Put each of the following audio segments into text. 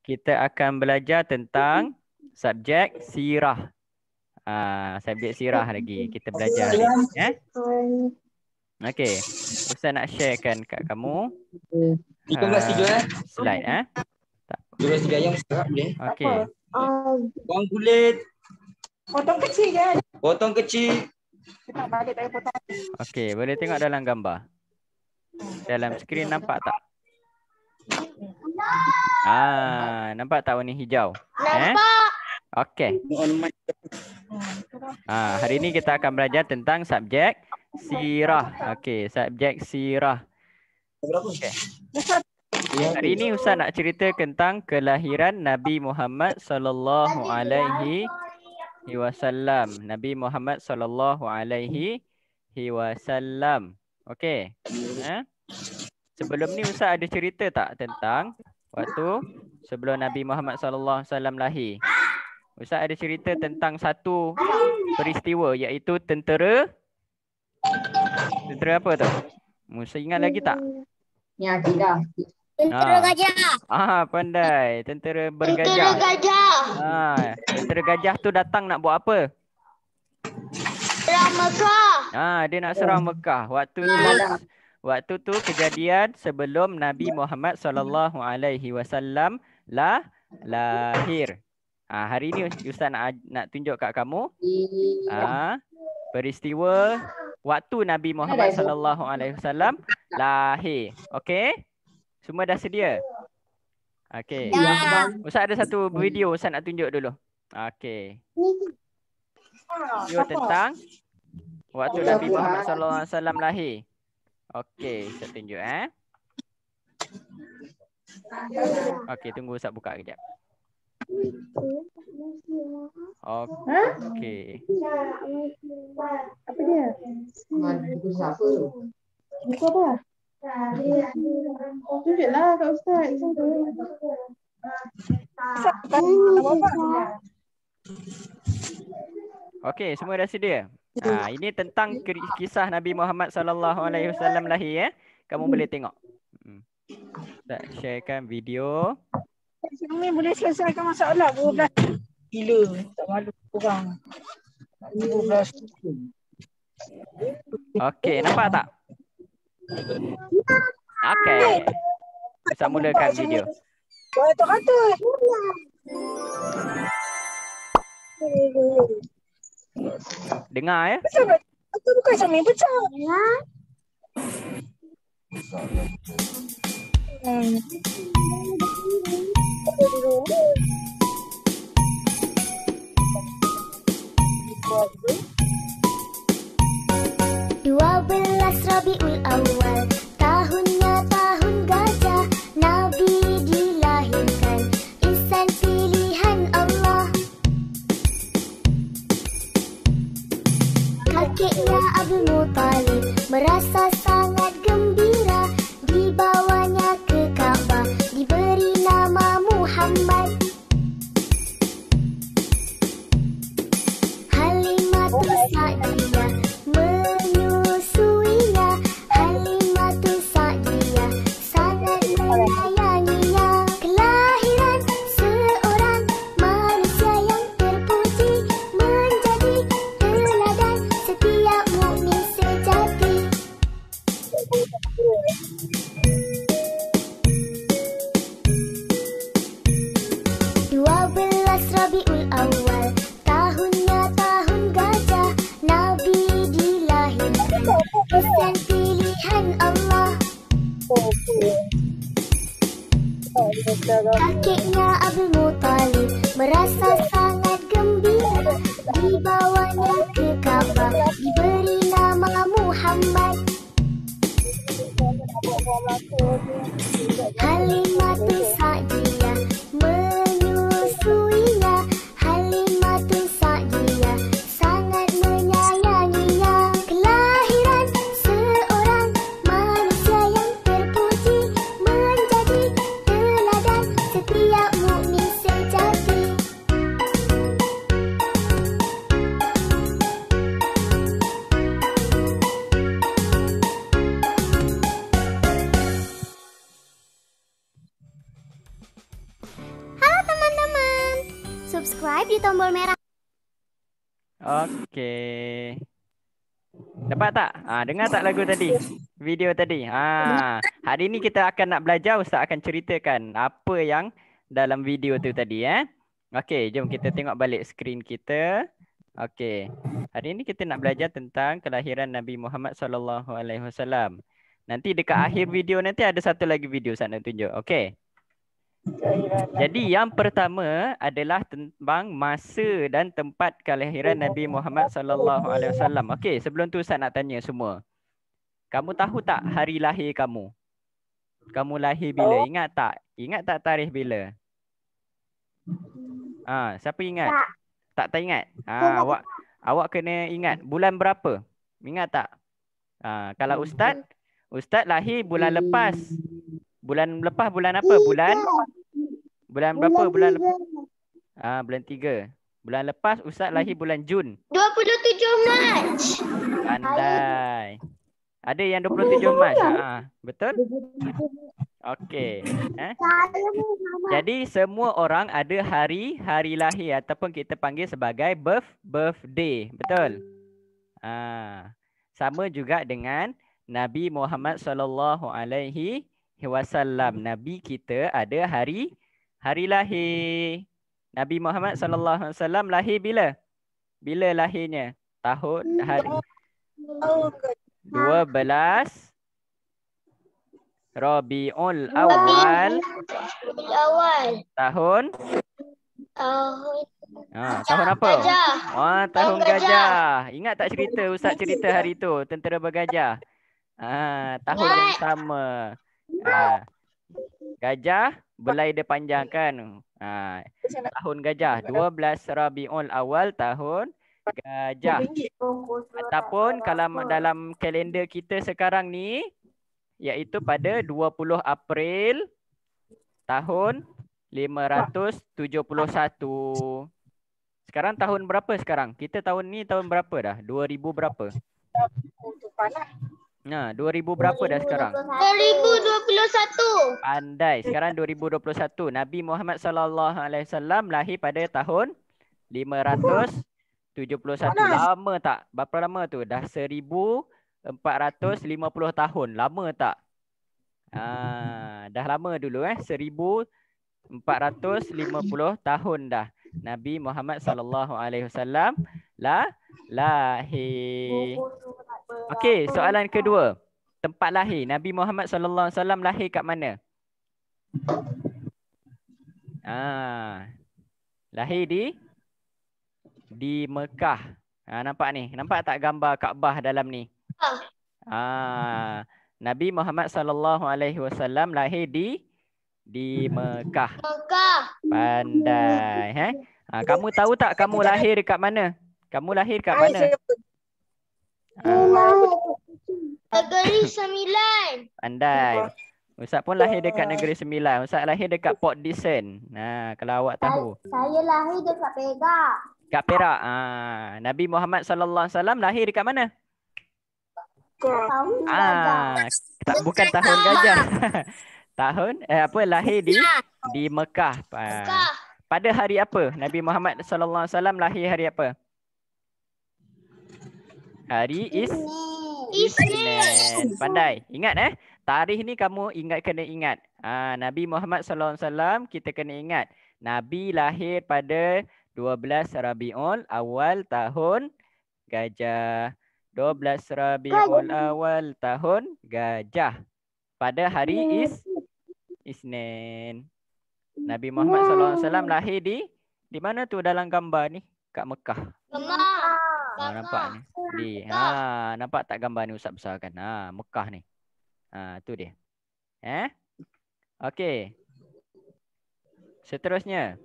Kita akan belajar tentang subjek sirah. Subjek sirah lagi kita belajar hari ni. Okey. Ustaz nak sharekan kat kamu. Slide Tak. Dua tiga yang sekarang boleh. Okey. Buang kulit. Potong kecil je. Potong kecil. Kita balik dari potong. Okey, boleh tengok dalam gambar. Dalam skrin nampak tak? Nampak tak warna hijau? Nampak. Okey. Hari ini kita akan belajar tentang subjek sirah. Okey, subjek sirah. Okay. Hari ini Ustaz nak cerita tentang kelahiran Nabi Muhammad sallallahu alaihi wasallam. Nabi Muhammad sallallahu alaihi wasallam. Okey. Sebelum ni Ustaz ada cerita tak tentang waktu sebelum Nabi Muhammad sallallahu alaihi wasallam lahir? Ustaz ada cerita tentang satu peristiwa iaitu tentera apa tu? Musa ingat lagi tak? Ya, tidak. Tentera gajah. Pandai. Tentera bergajah. Tentera gajah. Tentera gajah tu datang nak buat apa? Serang Mekah. Dia nak serang Mekah. Waktu tu kejadian sebelum Nabi Muhammad sallallahu alaihi wasallam lahir. Hari ni Ustaz nak tunjuk kat kamu peristiwa waktu Nabi Muhammad sallallahu alaihi wasallam lahir. Okey? Semua dah sedia? Okey. Ustaz ada satu video Ustaz nak tunjuk dulu. Okey. Video tentang waktu Nabi Muhammad sallallahu alaihi wasallam lahir. Okey, Ustaz tunjuk Okey, tunggu Ustaz buka kejap. Okey. Apa dia? Buku apa? Tunjuklah Kak Ustaz. Okey, semua dah sedia? Ini tentang kisah Nabi Muhammad sallallahu alaihi wasallam lahir Kamu boleh tengok. Tak sharekan video. Kami boleh selesaikan masalah 12. Gila, tak malu kurang. 12. Okey, nampak tak? Okey. Kita mulakan video. Kata-kata. Dengar ya. Itu bukan Syamil pecah. Rabiul Awal, tahunnya tahun gajah, Nabi dilahirkan, insan pilihan Allah. Kakeknya Abdul Muttalib merasa sangat gembira, dibawanya ke Ka'bah, diberi nama Muhammad. Halimatus Sa'diyah menyusuinya, Halimatus Sa'diyah sangat menyayanginya. Kelahiran seorang manusia yang terpuji, menjadi teladan setiap mukmin sejati. 12 Rabiul Awal, tahunnya tahun gajah, Nabi dilahirkan, insan pilihan Allah. Kakeknya Abdul Muttalib merasa sangat gembira, dibawanya ke Ka'bah, diberi nama Muhammad. Halimatus Sa'diyah menyusuinya, Halimatus Sa'diyah sangat menyayanginya. Kelahiran seorang manusia yang terpuji, menjadi teladan setiap mukmin sejati. subscribe di tombol merah. Okey. Dapat tak? Dengar tak lagu tadi? Video tadi? Hari ni kita akan nak belajar, Ustaz akan ceritakan apa yang dalam video tu tadi. Okey, jom kita tengok balik skrin kita. Okey. Hari ni kita nak belajar tentang kelahiran Nabi Muhammad SAW. Nanti dekat akhir video nanti ada satu lagi video Ustaz nak tunjuk. Okey. Jadi yang pertama adalah tentang masa dan tempat kelahiran Nabi Muhammad SAW. Okey, sebelum tu Ustaz nak tanya semua. Kamu tahu tak hari lahir kamu? Kamu lahir bila? Ingat tak? Ingat tak tarikh bila? Siapa ingat? Tak ingat? Awak kena ingat bulan berapa? Ingat tak? Kalau Ustaz lahir bulan lepas. Bulan lepas bulan apa? Bulan berapa? Bulan 3. Bulan lepas Ustaz lahir bulan Jun. 27 Mac. Pandai. Ada yang 27 Mac. Betul? Okey. Jadi semua orang ada hari lahir ataupun kita panggil sebagai birthday. Betul? Sama juga dengan Nabi Muhammad SAW. Nabi kita ada hari lahir. Nabi Muhammad SAW lahir bila? Bila lahirnya? Hari 12 Rabiul Awal tahun apa? Tahun gajah. Ingat tak cerita Ustaz cerita hari tu tentera bergajah? Tahun yang sama. Gajah belai dia panjang kan. Tahun gajah 12 Rabiul Awal tahun gajah. Ataupun kalau dalam kalender kita sekarang ni iaitu pada 20 April tahun 571. Sekarang tahun berapa sekarang? Kita tahun ni tahun berapa dah? 2000 berapa? 2000 berapa dah sekarang? 2021. Pandai. Sekarang 2021. Nabi Muhammad SAW lahir pada tahun 571. Lama tak? Berapa lama tu? Dah 1450 tahun. Lama tak? Dah lama dulu 1450 tahun dah. Nabi Muhammad SAW lahir. Okey, soalan kedua. Tempat lahir. Nabi Muhammad SAW lahir kat mana? Lahir di Mekah. Nampak ni? Nampak tak gambar Kaabah dalam ni? Nabi Muhammad SAW lahir di Mekah. Pandai. Kamu tahu tak kamu lahir dekat mana? Kamu lahir kat mana? Negeri Sembilan. Pandai. Ustaz pun lahir dekat Negeri Sembilan. Ustaz lahir dekat Port Dickson. Kalau awak tahu. Saya lahir dekat Perak. Kat Perak. Nabi Muhammad SAW lahir dekat mana? Tahun gajah. Bukan tahun gajah. Lahir di Mekah. Pada hari apa? Nabi Muhammad SAW lahir hari apa? Hari Isnin. Pandai. Ingat tarikh ni kamu kena ingat. Nabi Muhammad SAW kita kena ingat. Nabi lahir pada 12 Rabiul Awal tahun gajah. 12 Rabiul Awal tahun gajah. Pada hari Isnin. Nabi Muhammad SAW lahir di mana tu dalam gambar ni? Kat Mekah. Nampak ni. Nampak tak gambar ni Ustaz besarkan? Mekah ni. Tu dia. Okey. Seterusnya.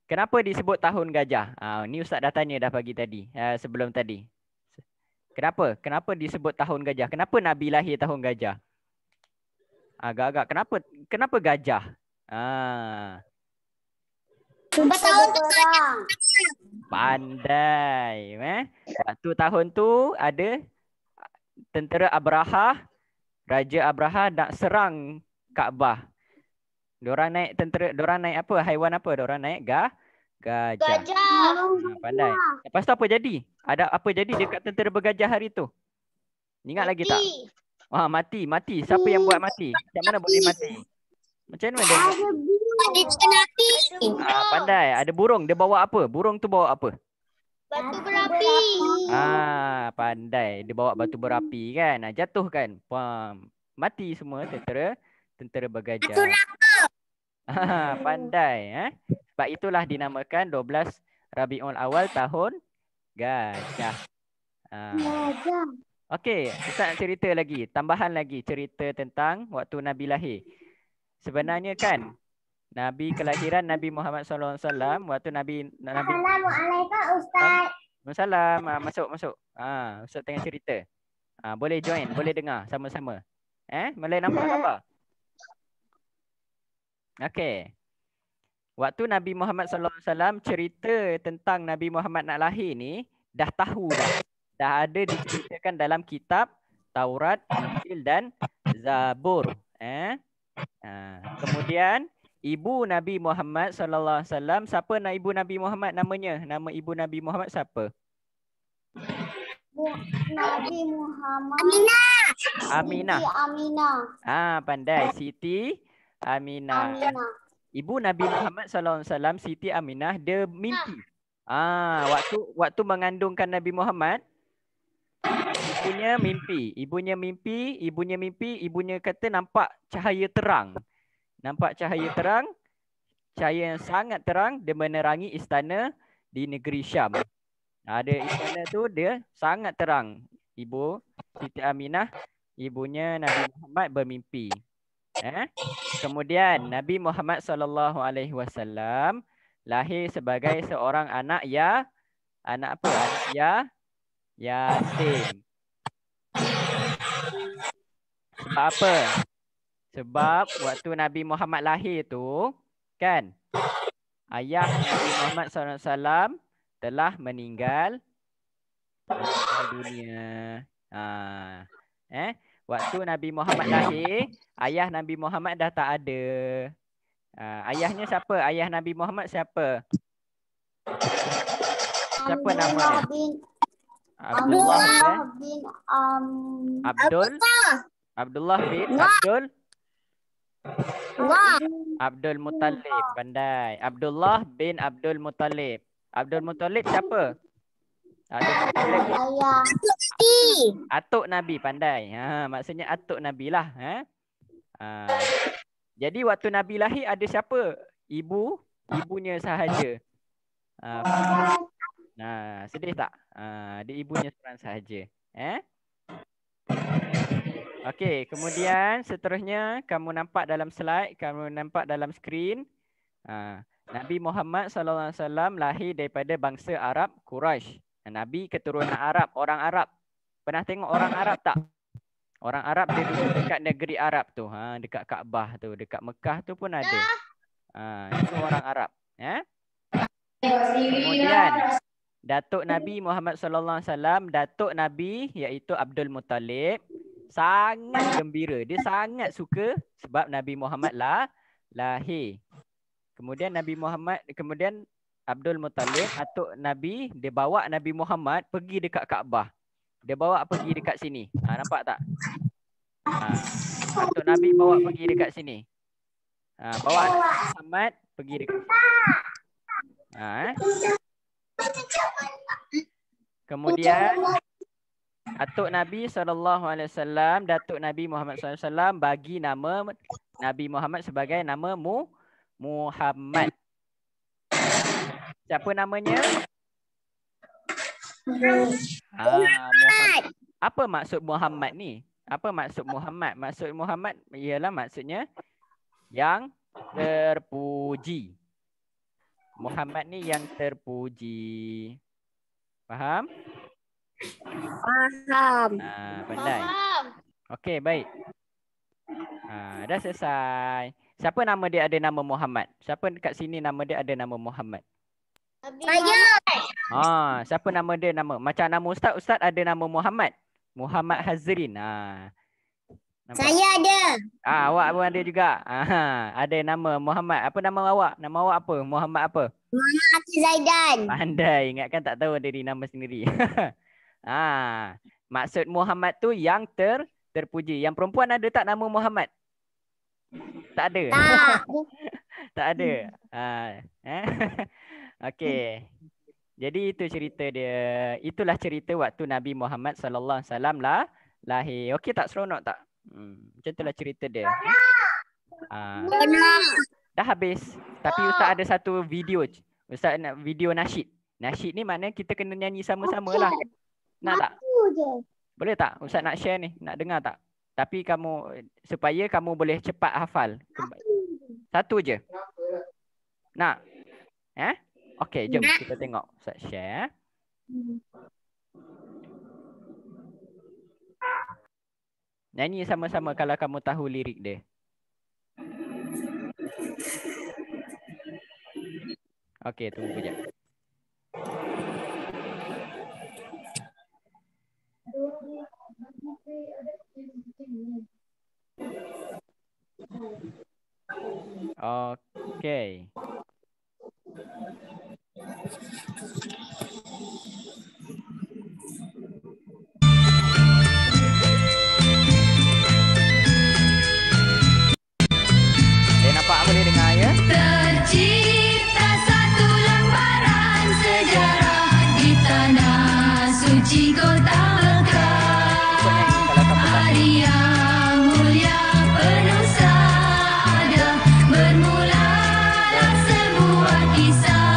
Kenapa disebut tahun gajah? Ni Ustaz dah tanya dah pagi tadi. Sebelum tadi. Kenapa? Kenapa disebut tahun gajah? Kenapa Nabi lahir tahun gajah? Agak-agak. Kenapa gajah? Tahun orang. Pandai. Waktu tahun tu ada tentera Abraha, Raja Abraha nak serang Kaabah. Diorang naik apa? Haiwan apa? Diorang naik Gajah. Gajah. Pandai. Lepas tu apa jadi? Ada apa jadi dekat tentera bergajah hari tu? Ingat lagi tak? Mati. Mati. Siapa yang buat mati? Macam mana boleh mati? Macam mana dia? Ada cenapi. Pandai. Ada burung. Dia bawa apa? Burung tu bawa apa? Batu berapi. Pandai. Dia bawa batu berapi kan? Jatuh kan? Mati semua tentera bergajah. Pandai. Sebab itulah dinamakan 12 Rabiul Awal tahun gajah. Okey, Ustaz nak cerita lagi. Tambahan lagi cerita tentang waktu Nabi lahir. Sebenarnya kan, Nabi kelahiran Nabi Muhammad SAW waktu Nabi Assalamualaikum Ustaz. Salam. Masuk. Ustaz tengah cerita. Boleh join, boleh dengar sama-sama. Boleh nampak gambar? Okey. Waktu Nabi Muhammad SAW cerita tentang Nabi Muhammad nak lahir ni, dah tahu dah. Dah ada diceritakan dalam kitab Taurat, Injil dan Zabur. Kemudian ibu Nabi Muhammad SAW, siapa ibu Nabi Muhammad namanya? Nama ibu Nabi Muhammad siapa? Nabi Muhammad. Aminah. Siti Aminah. Pandai. Siti Aminah. Ibu Nabi Muhammad SAW, Siti Aminah, dia mimpi. Waktu mengandungkan Nabi Muhammad, ibunya kata nampak cahaya terang. Cahaya yang sangat terang, dia menerangi istana di negeri Syam. Ada istana tu dia sangat terang. Ibu Siti Aminah, ibunya Nabi Muhammad bermimpi. Kemudian Nabi Muhammad SAW lahir sebagai seorang anak yatim. Sebab apa? Sebab waktu Nabi Muhammad lahir tu kan, ayah Nabi Muhammad SAW telah meninggal dunia. Waktu Nabi Muhammad lahir, ayah Nabi Muhammad dah tak ada. Ayahnya siapa? Ayah Nabi Muhammad siapa? Siapa nama dia? Abdullah bin Abdul Muttalib. Pandai. Abdullah bin Abdul Muttalib. Abdul Muttalib siapa? Atuk Nabi. Pandai. Maksudnya atuk Nabi lah. Jadi waktu Nabi lahir ada siapa? Ibunya sahaja. Sedih tak? Dia ibunya seorang sahaja. Okey, kemudian seterusnya kamu nampak dalam slide, kamu nampak dalam skrin. Nabi Muhammad SAW lahir daripada bangsa Arab Quraisy. Nabi keturunan Arab, orang Arab. Pernah tengok orang Arab tak? Orang Arab dia duduk dekat negeri Arab tu, dekat Kaabah tu, dekat Mekah tu pun ada. Itu orang Arab. Kemudian datuk Nabi Muhammad SAW, datuk Nabi iaitu Abdul Muttalib, sangat gembira. Dia sangat suka sebab Nabi Muhammad lahir. Kemudian Abdul Muttalib, atuk Nabi, dia bawa Nabi Muhammad pergi dekat Kaabah. Dia bawa pergi dekat sini. Nampak tak? Atuk Nabi bawa pergi dekat sini. Bawa Nabi Muhammad pergi dekat sini. Kemudian atuk Nabi SAW, datuk Nabi Muhammad SAW bagi nama Nabi Muhammad sebagai nama Muhammad. Siapa namanya? Muhammad. Apa maksud Muhammad ni? Apa maksud Muhammad? Maksud Muhammad ialah maksudnya yang terpuji. Muhammad ni yang terpuji. Faham? Faham. Pandai. Okey, baik. Dah selesai. Siapa nama dia ada nama Muhammad? Siapa dekat sini nama dia ada nama Muhammad? Saya. Siapa nama dia? Macam nama Ustaz ada nama Muhammad. Muhammad Hazrin. Nampak? Saya ada. Awak pun ada juga. Ada nama Muhammad. Apa nama awak? Nama awak apa? Muhammad apa? Muhammad Hafiz Zaidan. Pandai. Ingatkan tak tahu dari nama sendiri. Maksud Muhammad tu yang terpuji. Yang perempuan ada tak nama Muhammad? Tak ada. Tak. Tak ada. Okey. Jadi itu cerita dia. Itulah cerita waktu Nabi Muhammad sallallahu alaihi wasallam lahir. Okey tak, seronok tak? Macam itulah cerita dia. Dah habis. Tapi Ustaz ada satu video. Ustaz nak video nasyid. Nasyid ni maknanya kita kena nyanyi sama-sama lah. Nak tak? Boleh tak? Ustaz nak share ni. Nak dengar tak? Tapi kamu, supaya kamu boleh cepat hafal. Satu je. Nak? Okey, jom kita tengok. Ustaz share. Nyanyi sama-sama kalau kamu tahu lirik dia. Okey, tunggu sekejap. Okey. Nampak boleh dengar ya? Tercipta satu lembaran sejarah di tanah suci kota Mekah. Hari yang mulia penuh saada, bermulalah sebuah kisah.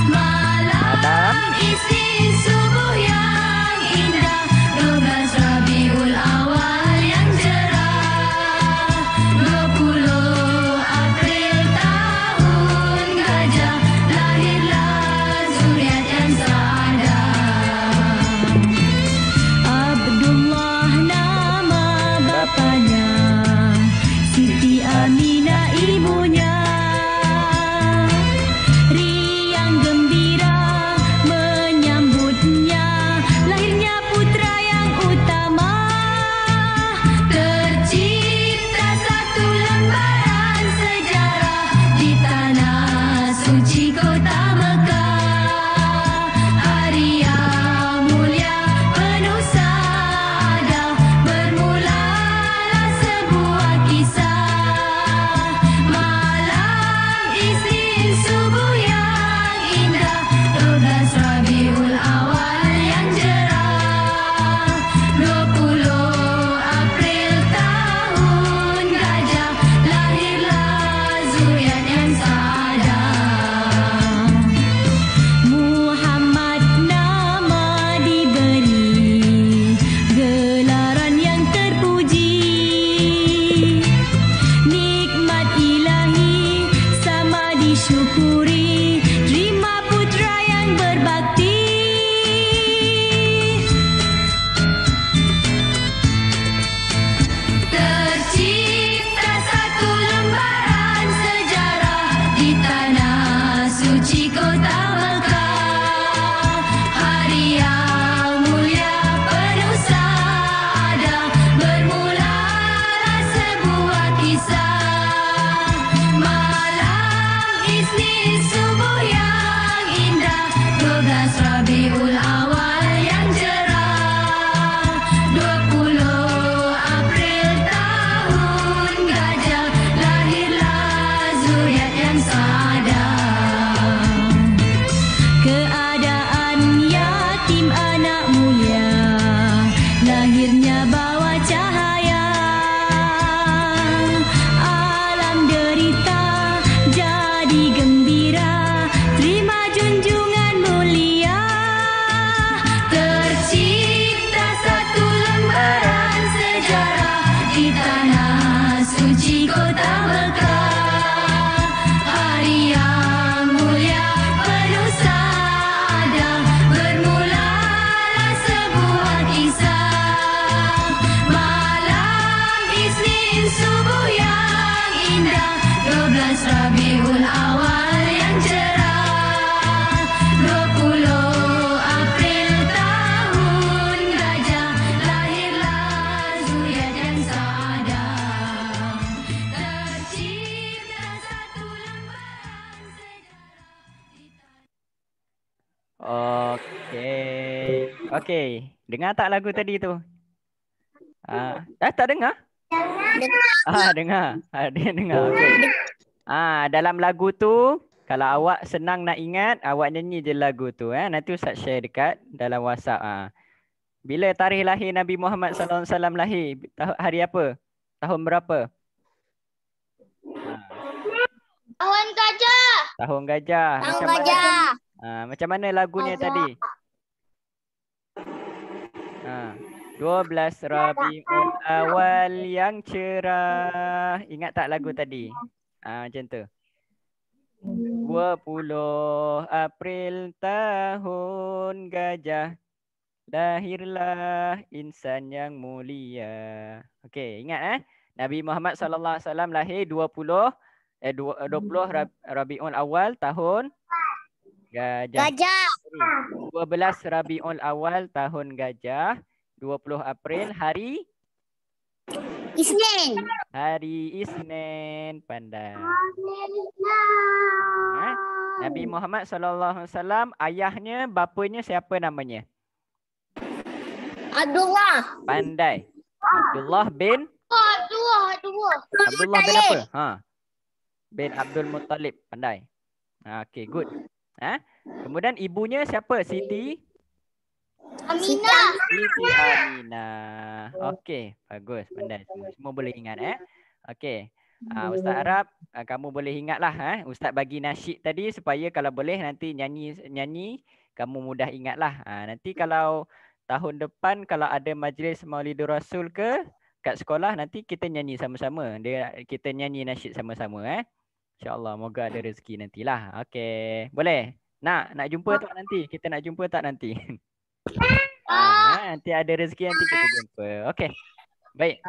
Malam isi subuh yang indah, 12 Rabiul Awal yang cerah. 20 April tahun gajah, lahirlah zuriat yang saada. Abdullah nama bapaknya, Siti Aminah ibunya. Riang gembira menyambutnya, lahirnya putra yang utama. Tercipta satu lembaran sejarah di tanah suci kota Mekah. Hari yang mulia penuh saada, bermulalah sebuah kisah. Malam Isnin subuh yang indah, 12 Rabiul Awal yang cerah. 20 April tahun gajah, lahirlah zuriat yang saada. Muhammad nama diberi, gelaran yang terpuji. Nikmat ilahi sama disyukuri, terima putra yang berbakti. Tercipta satu lembaran sejarah di tanah suci kota Mekah. Hari yang mulia penuh saada, bermulalah sebuah kisah. Malam Isnin subuh yang indah, 12 Rabiul Awal yang cerah. 20 April tahun gajah, lahirlah zuriat yang saada. Keadaan yatim anak mulia, lahirnya bawa cahaya. Alam derita jadi gembira, terima junjungan mulia. Tercipta satu lembaran sejarah di tanah suci kota Mekah. Hari yang mulia penuh saada, bermulalah sebuah kisah. Malam Isnin subuh yang indah, 12 Rabiul Awal yang cerah. 20 April tahun gajah, lahirlah zuriat yang Okey. Okey. Dengar tak lagu tadi tu? Tak dengar? Dengar. Dia dengar. Okey. Dalam lagu tu, kalau awak senang nak ingat, awak nyanyi je lagu tu. Nanti Ustaz share dekat dalam WhatsApp. Bila tarikh lahir Nabi Muhammad SAW lahir? Hari apa? Tahun berapa? Tahun gajah. Tahun gajah. Tahun gajah. Macam mana lagunya tadi? 12 Rabiul Awal yang cerah. Ingat tak lagu tadi? Macam tu. 20 April tahun gajah. Lahirlah insan yang mulia. Okey, ingat Nabi Muhammad SAW lahir 20 Rabiul Awal tahun gajah. 12 Rabiul Awal tahun gajah. 20 April hari Isnin. Hari Isnin. Pandai. Nabi Muhammad SAW, ayahnya, bapanya siapa namanya? Abdullah. Pandai. Abdullah bin? Abdullah bin apa? Bin Abdul Muttalib. Pandai. Okay, good. Kemudian ibunya siapa? Siti? Aminah. Siti Aminah. Okey, bagus. Pandai. Semua boleh ingat Okey. Ustaz harap kamu boleh ingatlah Ustaz bagi nasyid tadi supaya kalau boleh nanti nyanyi kamu mudah ingatlah. Nanti kalau tahun depan kalau ada majlis Maulidur Rasul kat sekolah, nanti kita nyanyi sama-sama. Kita nyanyi nasyid sama-sama InsyaAllah, moga ada rezeki nantilah. Okey, boleh? Nak jumpa tak nanti? Kita nak jumpa tak nanti? Nanti ada rezeki nanti kita jumpa. Okey. Baik.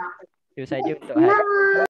Itu saja untuk hari